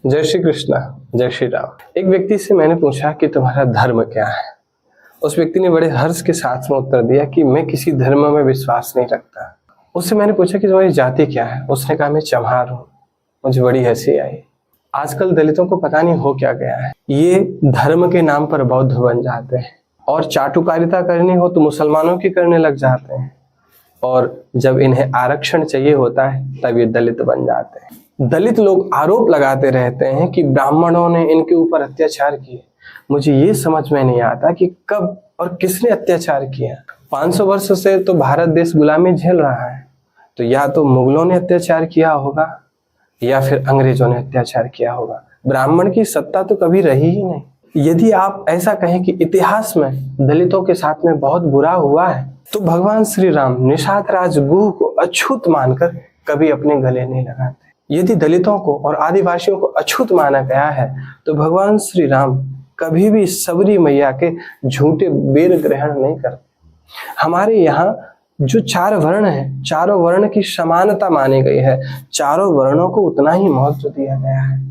जय श्री कृष्णा, जय श्री राम। एक व्यक्ति से मैंने पूछा कि तुम्हारा धर्म क्या है। उस व्यक्ति ने बड़े हर्ष के साथ में उत्तर दिया कि मैं किसी धर्म में विश्वास नहीं रखता। उससे मैंने पूछा कि तुम्हारी जाति क्या है। उसने कहा मैं चमार हूँ। मुझे बड़ी हंसी आई। आजकल दलितों को पता नहीं हो क्या गया है, ये धर्म के नाम पर बौद्ध बन जाते हैं और चाटुकारिता करनी हो तो मुसलमानों की करने लग जाते हैं, और जब इन्हें आरक्षण चाहिए होता है तब ये दलित बन जाते हैं। दलित लोग आरोप लगाते रहते हैं कि ब्राह्मणों ने इनके ऊपर अत्याचार किए। मुझे ये समझ में नहीं आता कि कब और किसने अत्याचार किया। 500 वर्ष से तो भारत देश गुलामी झेल रहा है, तो या तो मुगलों ने अत्याचार किया होगा या फिर अंग्रेजों ने अत्याचार किया होगा। ब्राह्मण की सत्ता तो कभी रही ही नहीं। यदि आप ऐसा कहें कि इतिहास में दलितों के साथ में बहुत बुरा हुआ है, तो भगवान श्री राम निषाद राज गुह को अछूत मानकर कभी अपने गले नहीं लगाते। यदि दलितों को और आदिवासियों को अछूत माना गया है, तो भगवान श्री राम कभी भी सबरी मैया के झूठे बेर ग्रहण नहीं करते। हमारे यहाँ जो 4 वर्ण है, चारों वर्ण की समानता मानी गई है, चारों वर्णों को उतना ही महत्व दिया गया है।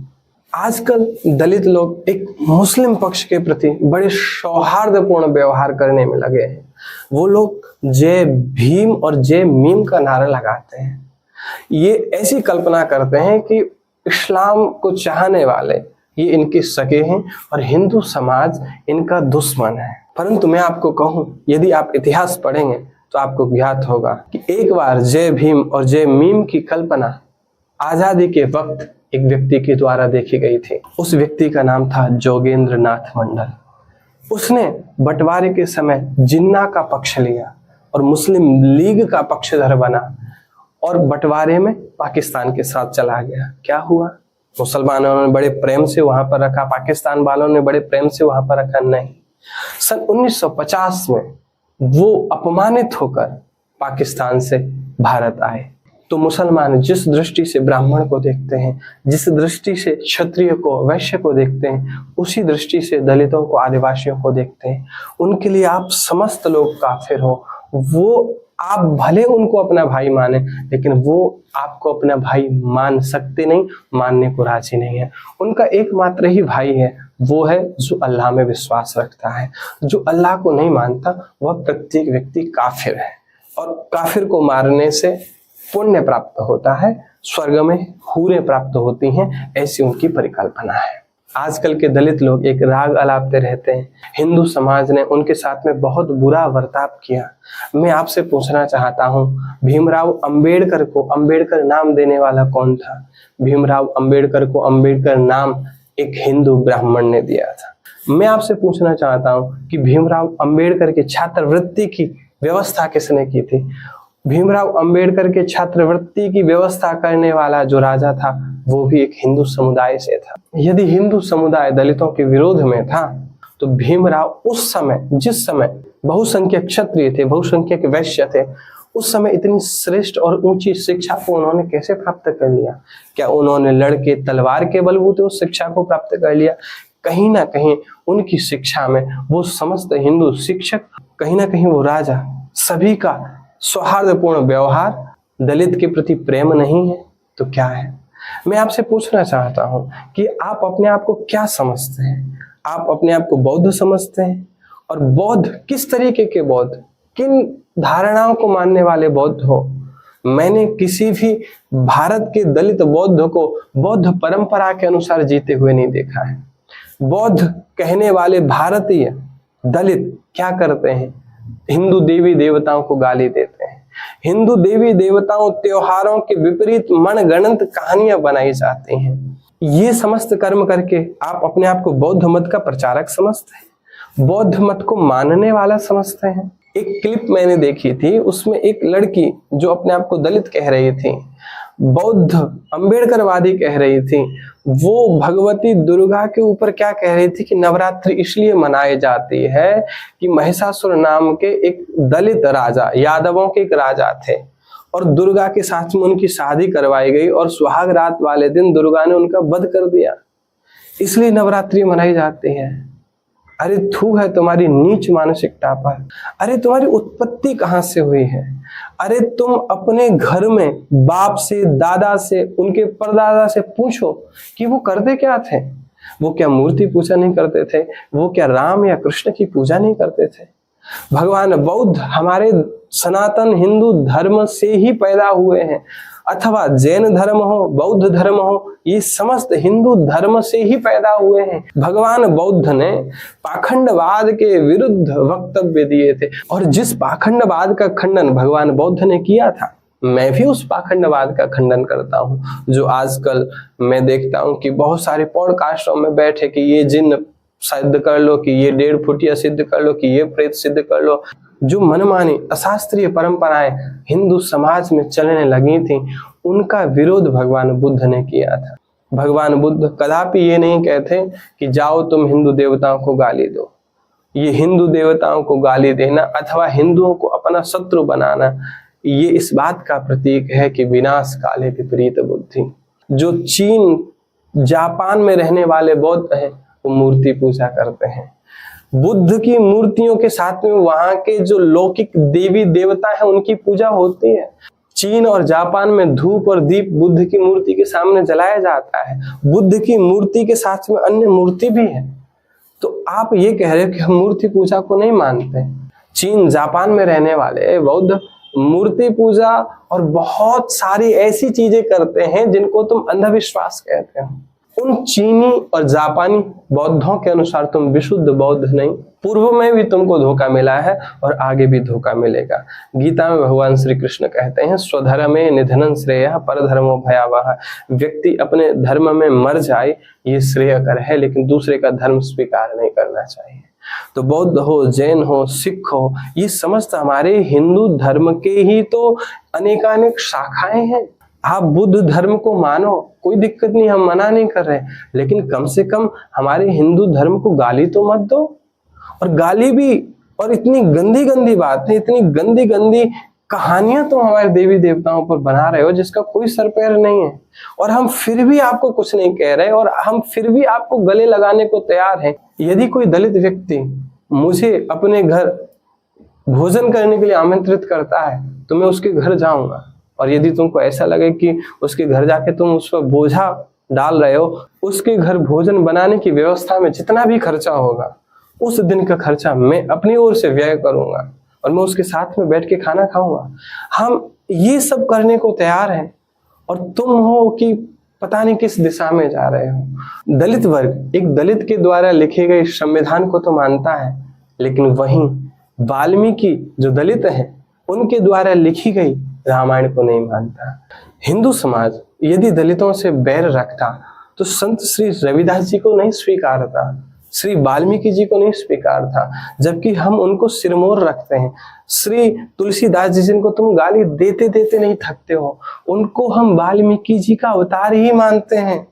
आजकल दलित लोग एक मुस्लिम पक्ष के प्रति बड़े सौहार्दपूर्ण व्यवहार करने में लगे हैं। वो लोग जय भीम और जय मीम का नारा लगाते हैं। ये ऐसी कल्पना करते हैं कि इस्लाम को चाहने वाले ये इनके सगे हैं और हिंदू समाज इनका दुश्मन है। परंतु मैं आपको कहूं, यदि आप इतिहास पढ़ेंगे तो आपको ज्ञात होगा कि एक बार जय भीम और जय मीम की कल्पना आजादी के वक्त एक व्यक्ति के द्वारा देखी गई थी। उस व्यक्ति का नाम था जोगेंद्र नाथ मंडल। उसने बंटवारे के समय जिन्ना का पक्ष लिया और मुस्लिम लीग का पक्षधर बना और बंटवारे में पाकिस्तान के साथ चला गया। क्या हुआ? मुसलमानों ने बड़े प्रेम से वहां पर रखा, पाकिस्तान वालों ने बड़े प्रेम से वहां पर रखा नहीं। सन 1950 में वो अपमानित होकर पाकिस्तान से भारत आए। तो मुसलमान जिस दृष्टि से ब्राह्मण को देखते हैं, जिस दृष्टि से क्षत्रिय को, वैश्य को देखते हैं, उसी दृष्टि से दलितों को, आदिवासियों को देखते हैं। उनके लिए आप समस्त लोग काफिर हो। वो आप भले उनको अपना भाई माने, लेकिन वो आपको अपना भाई मान सकते नहीं, मानने को राजी नहीं है। उनका एकमात्र ही भाई है, वो है जो अल्लाह में विश्वास रखता है। जो अल्लाह को नहीं मानता वह प्रत्येक व्यक्ति काफिर है, और काफिर को मारने से पुण्य प्राप्त होता है, स्वर्ग में हूरें प्राप्त होती हैं, ऐसी उनकी परिकल्पना है। आजकल के दलित लोग एक राग अलापते रहते हैं। हिंदू समाज ने उनके साथ में बहुत बुरा बर्ताव किया। मैं आपसे पूछना चाहता हूँ, भीमराव अंबेडकर को अंबेडकर नाम देने वाला कौन था? भीमराव अंबेडकर को अंबेडकर नाम एक हिंदू ब्राह्मण ने दिया था। मैं आपसे पूछना चाहता हूँ कि भीमराव अंबेडकर के छात्रवृत्ति की व्यवस्था किसने की थी? भीमराव अंबेडकर के छात्रवृत्ति की व्यवस्था करने वाला जो राजा था वो भी एक हिंदू समुदाय से था। यदि हिंदू समुदाय दलितों के विरोध में था, तो भीमराव उस समय, जिस समय बहुसंख्यक क्षत्रिय थे, बहुसंख्यक वैश्य थे, उस समय इतनी श्रेष्ठ और ऊंची शिक्षा को उन्होंने कैसे प्राप्त कर लिया? क्या उन्होंने लड़के तलवार के बलबूते उस शिक्षा को प्राप्त कर लिया? कहीं ना कहीं उनकी शिक्षा में वो समस्त हिंदू शिक्षक, कहीं ना कहीं वो राजा, सभी का सौहार्दपूर्ण व्यवहार, दलित के प्रति प्रेम नहीं है तो क्या है? मैं आपसे पूछना चाहता हूं कि आप अपने आप को क्या समझते हैं? आप अपने आप को बौद्ध समझते हैं? और बौद्ध किस तरीके के बौद्ध, किन धारणाओं को मानने वाले बौद्ध हो? मैंने किसी भी भारत के दलित बौद्ध को बौद्ध परंपरा के अनुसार जीते हुए नहीं देखा है। बौद्ध कहने वाले भारतीय दलित क्या करते हैं? हिंदू देवी देवताओं को गाली देते हैं। हिंदू देवी देवताओं, त्योहारों के विपरीत मनगढ़ंत कहानियां बनाई जाती हैं। ये समस्त कर्म करके आप अपने आप को बौद्ध मत का प्रचारक समझते हैं, बौद्ध मत को मानने वाला समझते हैं। एक क्लिप मैंने देखी थी, उसमें एक लड़की जो अपने आप को दलित कह रही थी, बौद्ध अंबेडकरवादी कह रही थी, वो भगवती दुर्गा के ऊपर क्या कह रही थी कि नवरात्रि इसलिए मनाई जाती है कि महिषासुर नाम के एक दलित राजा, यादवों के एक राजा थे, और दुर्गा के साथ में उनकी शादी करवाई गई और सुहाग रात वाले दिन दुर्गा ने उनका वध कर दिया, इसलिए नवरात्रि मनाई जाती है। अरे थू है तुम्हारी नीच मानसिकता पर। अरे तुम्हारी उत्पत्ति कहाँ से हुई है? अरे तुम अपने घर में बाप से, दादा से, उनके परदादा से पूछो कि वो करते क्या थे। वो क्या मूर्ति पूजा नहीं करते थे? वो क्या राम या कृष्ण की पूजा नहीं करते थे? भगवान बुद्ध हमारे सनातन हिंदू धर्म से ही पैदा हुए हैं, अथवा जैन धर्म हो, बौद्ध धर्म हो, ये समस्त हिंदू धर्म से ही पैदा हुए हैं। भगवान बुद्ध ने पाखंडवाद के विरुद्ध वक्तव्य दिए थे, और जिस पाखंडवाद का खंडन भगवान बुद्ध ने किया था, मैं भी उस पाखंडवाद का खंडन करता हूँ। जो आजकल मैं देखता हूँ कि बहुत सारे पॉडकास्टों में बैठे कि ये जिन सिद्ध कर लो, कि ये 1.5 फुटिया सिद्ध कर लो, कि ये प्रेत सिद्ध कर लो। जो मनमानी अशास्त्रीय परंपराएं हिंदू समाज में चलने लगी थी, उनका विरोध भगवान बुद्ध ने किया था। भगवान बुद्ध कदापि ये नहीं कहते कि जाओ तुम हिंदू देवताओं को गाली दो। ये हिंदू देवताओं को गाली देना अथवा हिंदुओं को अपना शत्रु बनाना, ये इस बात का प्रतीक है कि विनाश काले विपरीत बुद्धि। जो चीन, जापान में रहने वाले बौद्ध हैं, वो मूर्ति पूजा करते हैं। बुद्ध की मूर्तियों के साथ में वहां के जो लौकिक देवी देवता है उनकी पूजा होती है। चीन और जापान में धूप और दीप बुद्ध की मूर्ति के सामने जलाया जाता है। बुद्ध की मूर्ति के साथ में अन्य मूर्ति भी है। तो आप ये कह रहे हो कि हम मूर्ति पूजा को नहीं मानते। चीन, जापान में रहने वाले बौद्ध मूर्ति पूजा और बहुत सारी ऐसी चीजें करते हैं जिनको तुम अंधविश्वास कहते हो। उन चीनी और जापानी बौद्धों के अनुसार तुम विशुद्ध बौद्ध नहीं। पूर्व में भी तुमको धोखा मिला है और आगे भी धोखा मिलेगा। गीता में भगवान श्री कृष्ण कहते हैं, स्वधर्मे निधनं श्रेयः परधर्मो भयावह। व्यक्ति अपने धर्म में मर जाए ये श्रेयकर है, लेकिन दूसरे का धर्म स्वीकार नहीं करना चाहिए। तो बौद्ध हो, जैन हो, सिख हो, ये समस्त हमारे हिंदू धर्म के ही तो अनेकानेक शाखाएं हैं। आप बुद्ध धर्म को मानो, कोई दिक्कत नहीं, हम मना नहीं कर रहे, लेकिन कम से कम हमारे हिंदू धर्म को गाली तो मत दो। और गाली भी, और इतनी गंदी गंदी बातें, इतनी गंदी गंदी कहानियां तुम हमारे देवी देवताओं पर बना रहे हो जिसका कोई सर पैर नहीं है। और हम फिर भी आपको कुछ नहीं कह रहे, और हम फिर भी आपको गले लगाने को तैयार हैं। यदि कोई दलित व्यक्ति मुझे अपने घर भोजन करने के लिए आमंत्रित करता है तो मैं उसके घर जाऊंगा, और यदि तुमको ऐसा लगे कि उसके घर जाके तुम उस पर बोझा डाल रहे हो, उसके घर भोजन बनाने की व्यवस्था में जितना भी खर्चा होगा उस दिन का खर्चा मैं अपनी ओर से व्यय करूंगा, और मैं उसके साथ में बैठ के खाना खाऊंगा। हम ये सब करने को तैयार हैं, और तुम हो कि पता नहीं किस दिशा में जा रहे हो। दलित वर्ग एक दलित के द्वारा लिखे गए संविधान को तो मानता है, लेकिन वहीं वाल्मीकि जो दलित हैं उनके द्वारा लिखी गई रामायण को नहीं मानता। हिंदू समाज यदि दलितों से बैर रखता तो संत श्री रविदास जी को नहीं स्वीकारता, श्री वाल्मीकि जी को नहीं स्वीकारता, जबकि हम उनको सिरमौर रखते हैं। श्री तुलसीदास जी जिनको तुम गाली देते देते नहीं थकते हो, उनको हम वाल्मीकि जी का अवतार ही मानते हैं।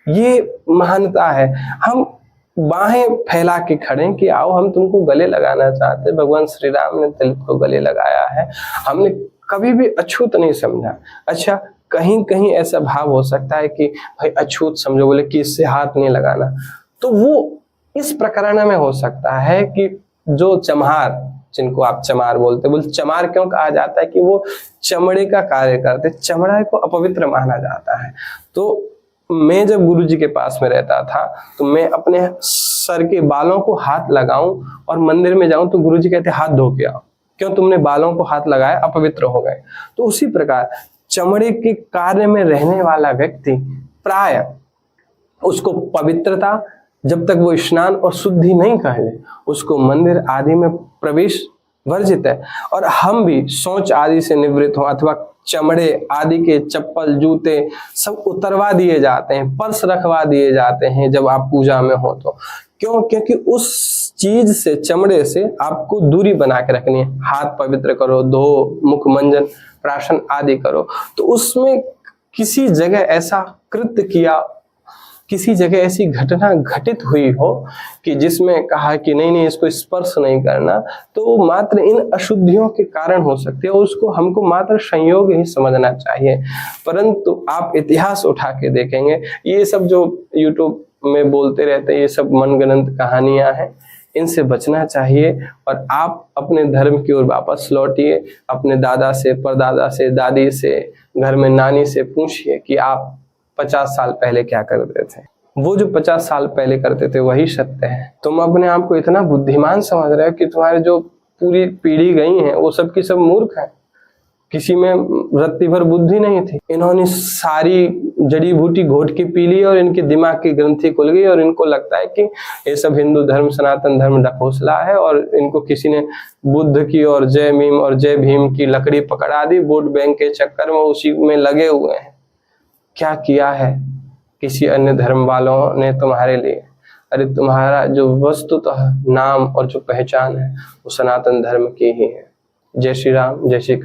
ये महानता है। हम बाहें फैला के खड़े कि आओ हम तुमको गले लगाना चाहते। भगवान श्री राम ने दलित को गले लगाया है, हमने कभी भी अछूत नहीं समझा। अच्छा, कहीं कहीं ऐसा भाव हो सकता है कि भाई अछूत समझो, बोले कि इससे हाथ नहीं लगाना, तो वो इस प्रकरण में हो सकता है कि जो चमार, जिनको आप चमार बोलते, बोल चमार क्यों कहा जाता है कि वो चमड़े का कार्य करते, चमड़ा को अपवित्र माना जाता है। तो मैं जब गुरुजी के पास में रहता था तो मैं अपने सर के बालों को हाथ लगाऊं और मंदिर में जाऊं तो गुरुजी कहते हाथ धो के आओ, क्यों तुमने बालों को हाथ लगाया, अपवित्र हो गए। तो उसी प्रकार चमड़े के कार्य में रहने वाला व्यक्ति प्राय उसको पवित्रता, जब तक वो स्नान और शुद्धि नहीं कर ले, उसको मंदिर आदि में प्रवेश वर्जित है। और हम भी शौच आदि से निवृत्त हो अथवा चमड़े आदि के चप्पल जूते सब उतरवा दिए जाते हैं, पर्स रखवा दिए जाते हैं जब आप पूजा में हो तो। क्यों? क्योंकि उस चीज से, चमड़े से आपको दूरी बना के रखनी है। हाथ पवित्र करो, धो, मुख मंजन, प्राशन आदि करो। तो उसमें किसी जगह ऐसा कृत्य किया, किसी जगह ऐसी घटना घटित हुई हो कि जिसमें कहा कि नहीं नहीं इसको स्पर्श नहीं करना, तो मात्र इन अशुद्धियों के कारण हो सकते हैं। उसको हमको मात्र संयोग ही समझना चाहिए। परंतु आप इतिहास उठा के देखेंगे, ये सब जो यूट्यूब में बोलते रहते हैं ये सब मनगढ़ंत कहानियां हैं। इनसे बचना चाहिए और आप अपने धर्म की ओर वापस लौटिए। अपने दादा से, परदादा से, दादी से, घर में नानी से पूछिए कि आप 50 साल पहले क्या करते थे। वो जो 50 साल पहले करते थे वही सत्य है। तुम अपने आप को इतना बुद्धिमान समझ रहे हो कि तुम्हारे जो पूरी पीढ़ी गई है वो सब की सब मूर्ख है, किसी में रत्ती भर बुद्धि नहीं थी। इन्होंने सारी जड़ी बूटी घोट के पी ली और इनके दिमाग की ग्रंथि खुल गई और इनको लगता है कि ये सब हिंदू धर्म, सनातन धर्म ढकोसला है और इनको किसी ने बुद्ध की और जय मीम और जय भीम की लकड़ी पकड़ा दी। वोट बैंक के चक्कर में उसी में लगे हुए हैं। क्या किया है किसी अन्य धर्म वालों ने तुम्हारे लिए? अरे तुम्हारा जो वस्तुतः नाम और जो पहचान है वो सनातन धर्म की ही है। जय श्री राम, जय श्री